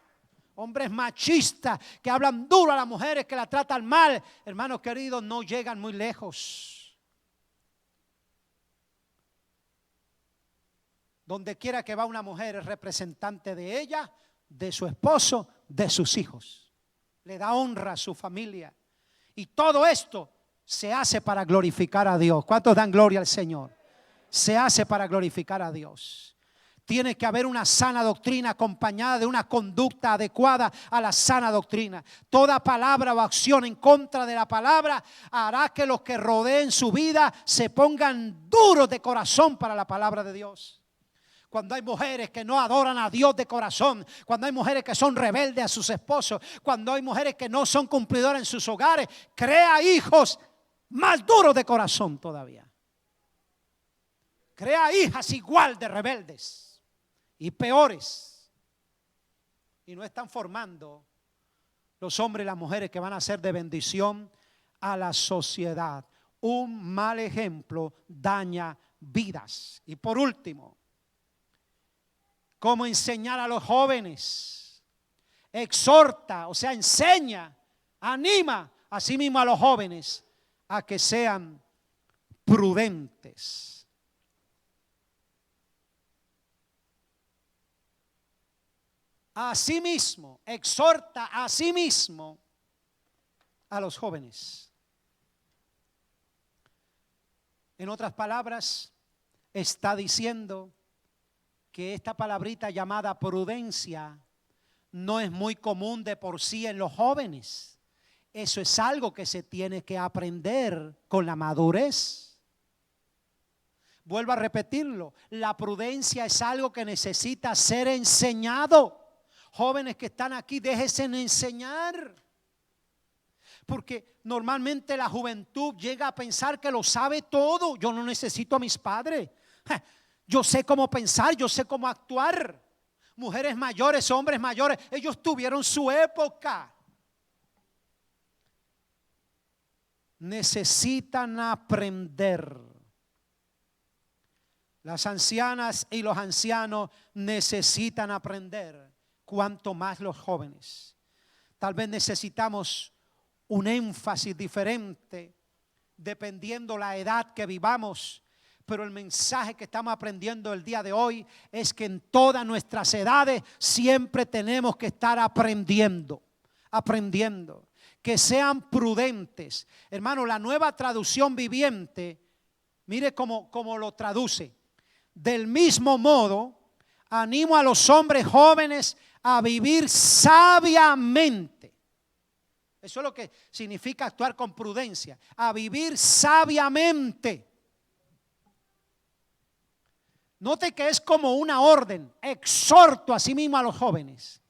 Hombres machistas que hablan duro a las mujeres, que la tratan mal. Hermanos queridos, no llegan muy lejos. Donde quiera que va una mujer es representante de ella, de su esposo, de sus hijos. Le da honra a su familia. Y todo esto se hace para glorificar a Dios. ¿Cuántos dan gloria al Señor? Se hace para glorificar a Dios. Tiene que haber una sana doctrina acompañada de una conducta adecuada a la sana doctrina. Toda palabra o acción en contra de la palabra hará que los que rodeen su vida se pongan duros de corazón para la palabra de Dios. Cuando hay mujeres que no adoran a Dios de corazón, cuando hay mujeres que son rebeldes a sus esposos, cuando hay mujeres que no son cumplidoras en sus hogares, crea hijos más duros de corazón todavía. Crea hijas igual de rebeldes y peores. Y no están formando los hombres y las mujeres que van a ser de bendición a la sociedad. Un mal ejemplo daña vidas. Y por último, cómo enseñar a los jóvenes. Exhorta, o sea, enseña, anima a sí mismo a los jóvenes a que sean prudentes. Asimismo, exhorta a sí mismo a los jóvenes. En otras palabras, está diciendo que esta palabrita llamada prudencia no es muy común de por sí en los jóvenes. Eso es algo que se tiene que aprender con la madurez. Vuelvo a repetirlo, la prudencia es algo que necesita ser enseñado. Jóvenes que están aquí, déjense enseñar. Porque normalmente la juventud llega a pensar que lo sabe todo. Yo no necesito a mis padres. Yo sé cómo pensar, yo sé cómo actuar. Mujeres mayores, hombres mayores, ellos tuvieron su época. Necesitan aprender. Las ancianas y los ancianos necesitan aprender, cuanto más los jóvenes. Tal vez necesitamos un énfasis diferente dependiendo la edad que vivamos. Pero el mensaje que estamos aprendiendo el día de hoy es que en todas nuestras edades siempre tenemos que estar aprendiendo. Que sean prudentes. Hermano, la Nueva Traducción Viviente, mire cómo lo traduce. Del mismo modo, animo a los hombres jóvenes a vivir sabiamente. Eso es lo que significa actuar con prudencia. A vivir sabiamente. Note que es como una orden. Exhorto a sí mismo a los jóvenes.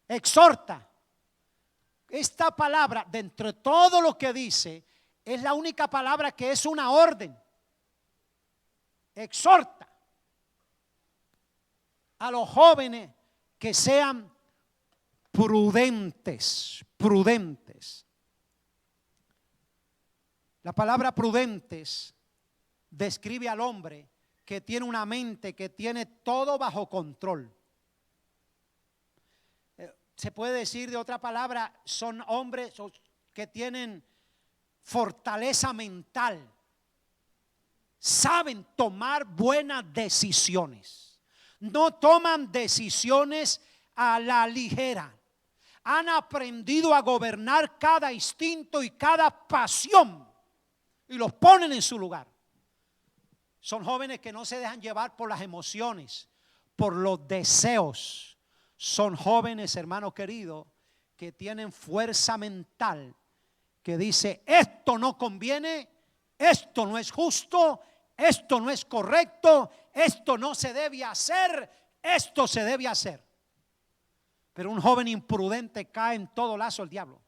Exhorta. Esta palabra, de entre todo lo que dice, es la única palabra que es una orden. Exhorta a los jóvenes que sean prudentes. La palabra prudentes describe al hombre que tiene una mente que tiene todo bajo control. Se puede decir de otra palabra, son hombres que tienen fortaleza mental. Saben tomar buenas decisiones. No toman decisiones a la ligera. Han aprendido a gobernar cada instinto y cada pasión y los ponen en su lugar. Son jóvenes que no se dejan llevar por las emociones, por los deseos. Son jóvenes, hermano querido, que tienen fuerza mental, que dice: esto no conviene, esto no es justo, esto no es correcto, esto no se debe hacer, esto se debe hacer. Pero un joven imprudente cae en todo lazo el diablo.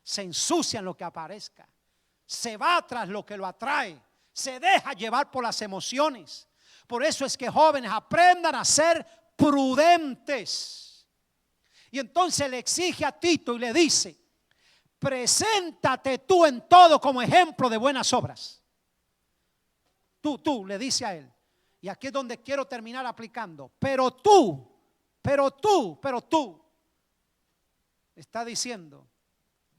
Se ensucia en lo que aparezca. Se va tras lo que lo atrae. Se deja llevar por las emociones. Por eso es que jóvenes aprendan a ser prudentes. Y entonces le exige a Tito y le dice: preséntate tú en todo como ejemplo de buenas obras. Tú, le dice a él. Y aquí es donde quiero terminar aplicando. Pero tú. Está diciendo: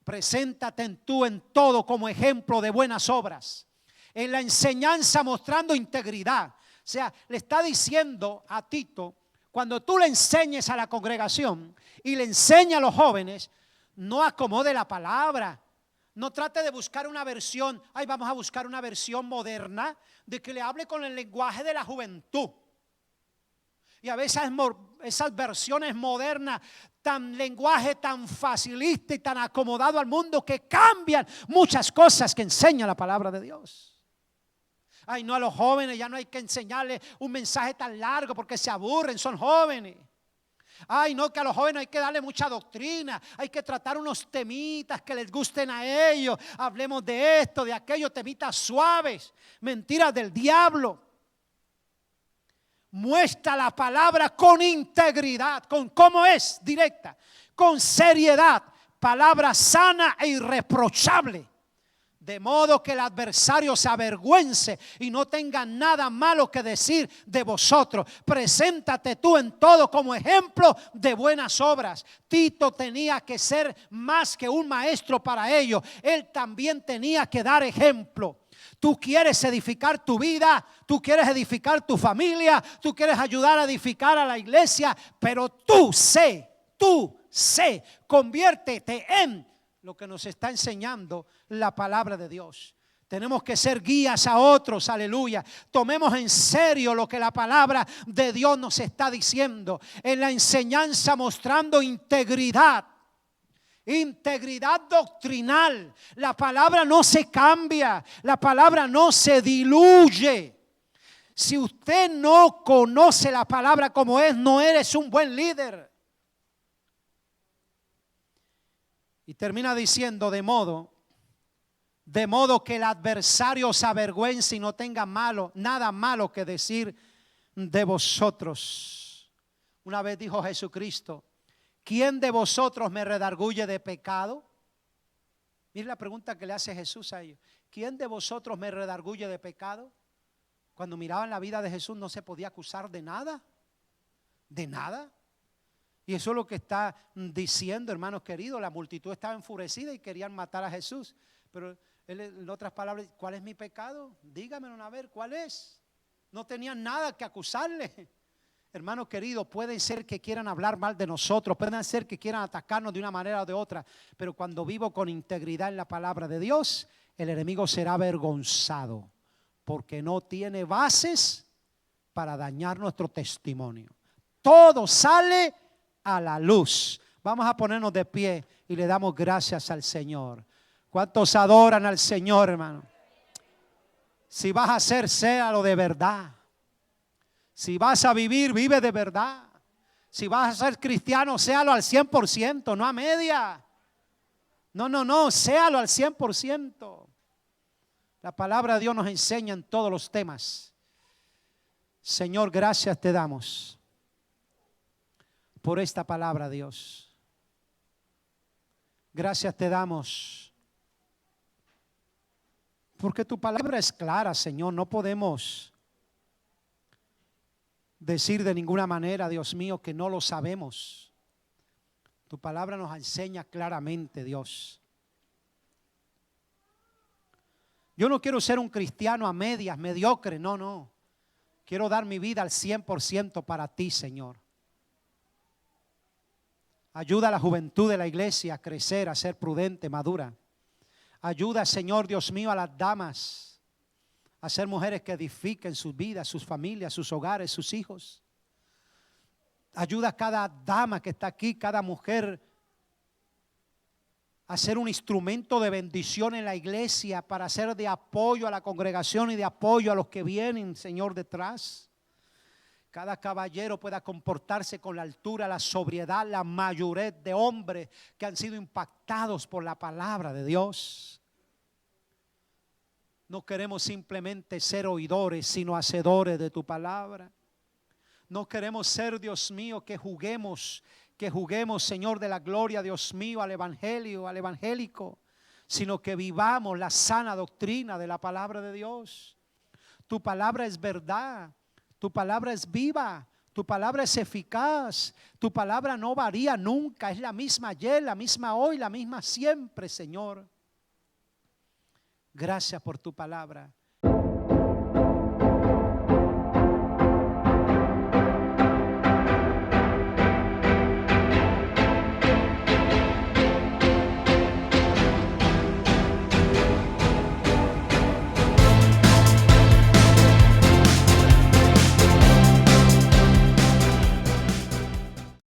preséntate tú en todo como ejemplo de buenas obras. En la enseñanza mostrando integridad. O sea, le está diciendo a Tito: cuando tú le enseñes a la congregación y le enseñes a los jóvenes, no acomode la palabra. No trate de buscar una versión, vamos a buscar una versión moderna, de que le hable con el lenguaje de la juventud. Y a veces esas versiones modernas, tan lenguaje tan facilista y tan acomodado al mundo, que cambian muchas cosas que enseña la palabra de Dios. No, a los jóvenes ya no hay que enseñarles un mensaje tan largo porque se aburren, son jóvenes. No, que a los jóvenes hay que darle mucha doctrina, hay que tratar unos temitas que les gusten a ellos. Hablemos de esto, de aquello, temitas suaves. Mentiras del diablo. Muestra la palabra con integridad, con cómo es, directa, con seriedad, palabra sana e irreprochable. De modo que el adversario se avergüence y no tenga nada malo que decir de vosotros. Preséntate tú en todo como ejemplo de buenas obras. Tito tenía que ser más que un maestro para ellos. Él también tenía que dar ejemplo. Tú quieres edificar tu vida, tú quieres edificar tu familia, tú quieres ayudar a edificar a la iglesia, pero tú sé, conviértete en lo que nos está enseñando la palabra de Dios. Tenemos que ser guías a otros, aleluya. Tomemos en serio lo que la palabra de Dios nos está diciendo. En la enseñanza mostrando integridad. Integridad doctrinal. La palabra no se cambia. La palabra no se diluye. Si usted no conoce la palabra como es, no eres un buen líder. Y termina diciendo: de modo que el adversario se avergüence y no tenga nada malo que decir de vosotros. Una vez dijo Jesucristo: ¿quién de vosotros me redarguye de pecado? Mire la pregunta que le hace Jesús a ellos. ¿Quién de vosotros me redarguye de pecado? Cuando miraban la vida de Jesús no se podía acusar de nada. De nada. Y eso es lo que está diciendo, hermanos queridos. La multitud estaba enfurecida y querían matar a Jesús. Pero él, en otras palabras: ¿cuál es mi pecado? Dígamelo a ver, ¿cuál es? No tenían nada que acusarle. Hermanos queridos, puede ser que quieran hablar mal de nosotros, pueden ser que quieran atacarnos de una manera o de otra, pero cuando vivo con integridad en la palabra de Dios, el enemigo será avergonzado, porque no tiene bases para dañar nuestro testimonio. Todo sale a la luz. Vamos a ponernos de pie y le damos gracias al Señor. ¿Cuántos adoran al Señor, hermano? Si vas a hacer, séalo de verdad. Si vas a vivir, vive de verdad. Si vas a ser cristiano, séalo al 100%, no a media. No, séalo al 100%. La palabra de Dios nos enseña en todos los temas. Señor, gracias te damos por esta palabra, Dios. Gracias te damos Porque tu palabra es clara, Señor. No podemos decir de ninguna manera, Dios mío, que no lo sabemos. Tu palabra nos enseña claramente, Dios. Yo no quiero ser un cristiano a medias, mediocre, no, no. Quiero dar mi vida al 100% para ti, Señor. Ayuda a la juventud de la iglesia a crecer, a ser prudente, madura. Ayuda, Señor Dios mío, a las damas a ser mujeres que edifiquen sus vidas, sus familias, sus hogares, sus hijos. Ayuda a cada dama que está aquí, cada mujer, a ser un instrumento de bendición en la iglesia, para ser de apoyo a la congregación y de apoyo a los que vienen, Señor, detrás. Cada caballero pueda comportarse con la altura, la sobriedad, la madurez de hombres que han sido impactados por la palabra de Dios. No queremos simplemente ser oidores, sino hacedores de tu palabra. No queremos ser, Dios mío, que juguemos, Señor, de la gloria, Dios mío, al evangelio, al evangélico, sino que vivamos la sana doctrina de la palabra de Dios. Tu palabra es verdad. Tu palabra es viva, tu palabra es eficaz, tu palabra no varía nunca, es la misma ayer, la misma hoy, la misma siempre, Señor. Gracias por tu palabra.